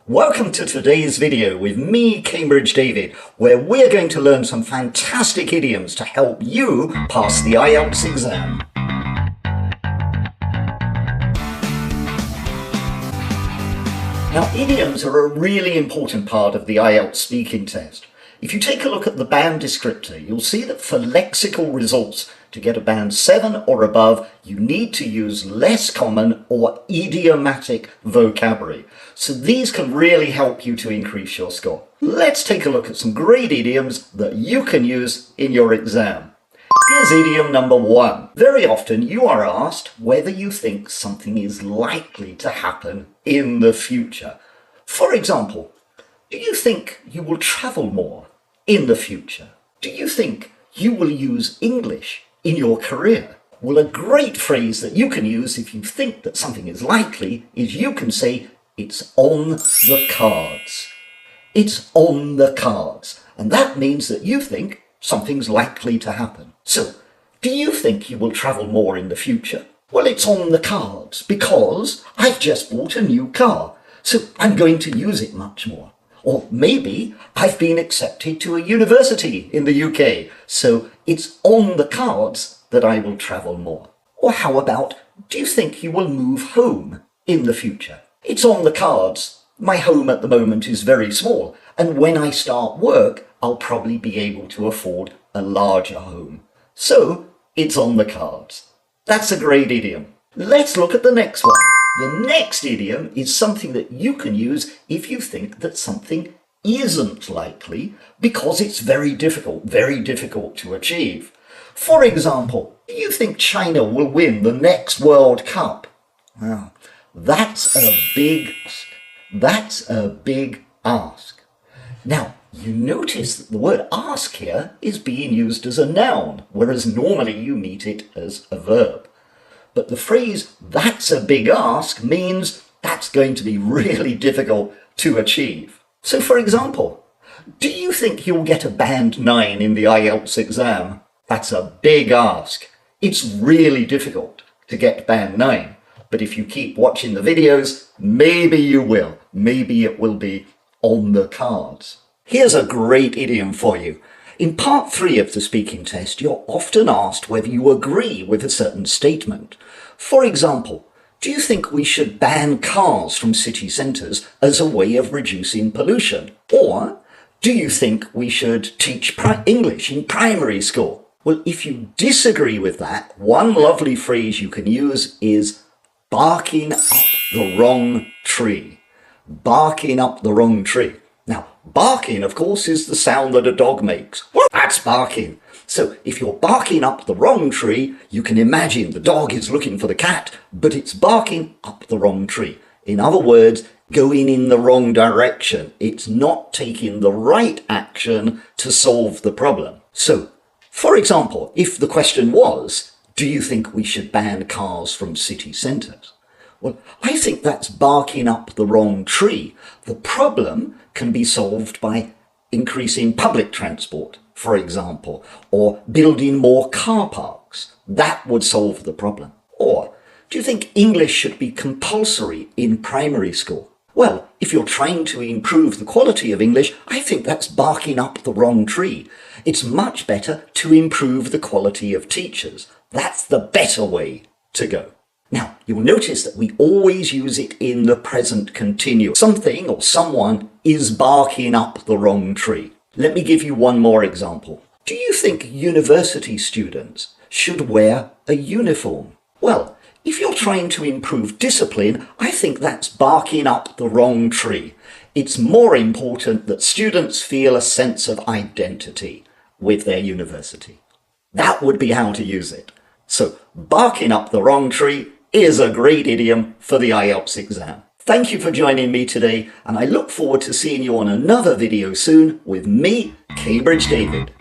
Welcome to today's video with me, Cambridge David, where we're going to learn some fantastic idioms to help you pass the IELTS exam. Now, idioms are a really important part of the IELTS speaking test. If you take a look at the band descriptor, you'll see that for lexical results, to get a band 7 or above, you need to use less common or idiomatic vocabulary. So these can really help you to increase your score. Let's take a look at some great idioms that you can use in your exam. Here's idiom number 1. Very often you are asked whether you think something is likely to happen in the future. For example, do you think you will travel more in the future? Do you think you will use English in your career? Well, a great phrase that you can use if you think that something is likely is you can say, it's on the cards. It's on the cards. And that means that you think something's likely to happen. So, do you think you will travel more in the future? Well, it's on the cards because I've just bought a new car, so I'm going to use it much more. Or maybe I've been accepted to a university in the UK, so it's on the cards that I will travel more. Or how about, do you think you will move home in the future? It's on the cards. My home at the moment is very small, and when I start work, I'll probably be able to afford a larger home. So, it's on the cards. That's a great idiom. Let's look at the next one. The next idiom is something that you can use if you think that something isn't likely because it's very difficult to achieve. For example, do you think China will win the next World Cup? Well, that's a big ask. That's a big ask. Now, you notice that the word ask here is being used as a noun, whereas normally you meet it as a verb. But the phrase, that's a big ask, means that's going to be really difficult to achieve. So for example, do you think you'll get a band 9 in the IELTS exam? That's a big ask. It's really difficult to get band 9. But if you keep watching the videos, maybe you will. Maybe it will be on the cards. Here's a great idiom for you. In part 3 of the speaking test, you're often asked whether you agree with a certain statement. For example, do you think we should ban cars from city centres as a way of reducing pollution? Or do you think we should teach English in primary school? Well, if you disagree with that, one lovely phrase you can use is barking up the wrong tree. Barking up the wrong tree. Now, barking, of course, is the sound that a dog makes. Well, that's barking. So if you're barking up the wrong tree, you can imagine the dog is looking for the cat, but it's barking up the wrong tree. In other words, going in the wrong direction. It's not taking the right action to solve the problem. So, for example, if the question was, do you think we should ban cars from city centres? Well, I think that's barking up the wrong tree. The problem can be solved by increasing public transport, for example, or building more car parks. That would solve the problem. Or, do you think English should be compulsory in primary school? Well, if you're trying to improve the quality of English, I think that's barking up the wrong tree. It's much better to improve the quality of teachers. That's the better way to go. Now, you'll notice that we always use it in the present continuous. Something or someone is barking up the wrong tree. Let me give you one more example. Do you think university students should wear a uniform? Well, if you're trying to improve discipline, I think that's barking up the wrong tree. It's more important that students feel a sense of identity with their university. That would be how to use it. So, barking up the wrong tree is a great idiom for the IELTS exam. Thank you for joining me today, and I look forward to seeing you on another video soon with me, Cambridge David.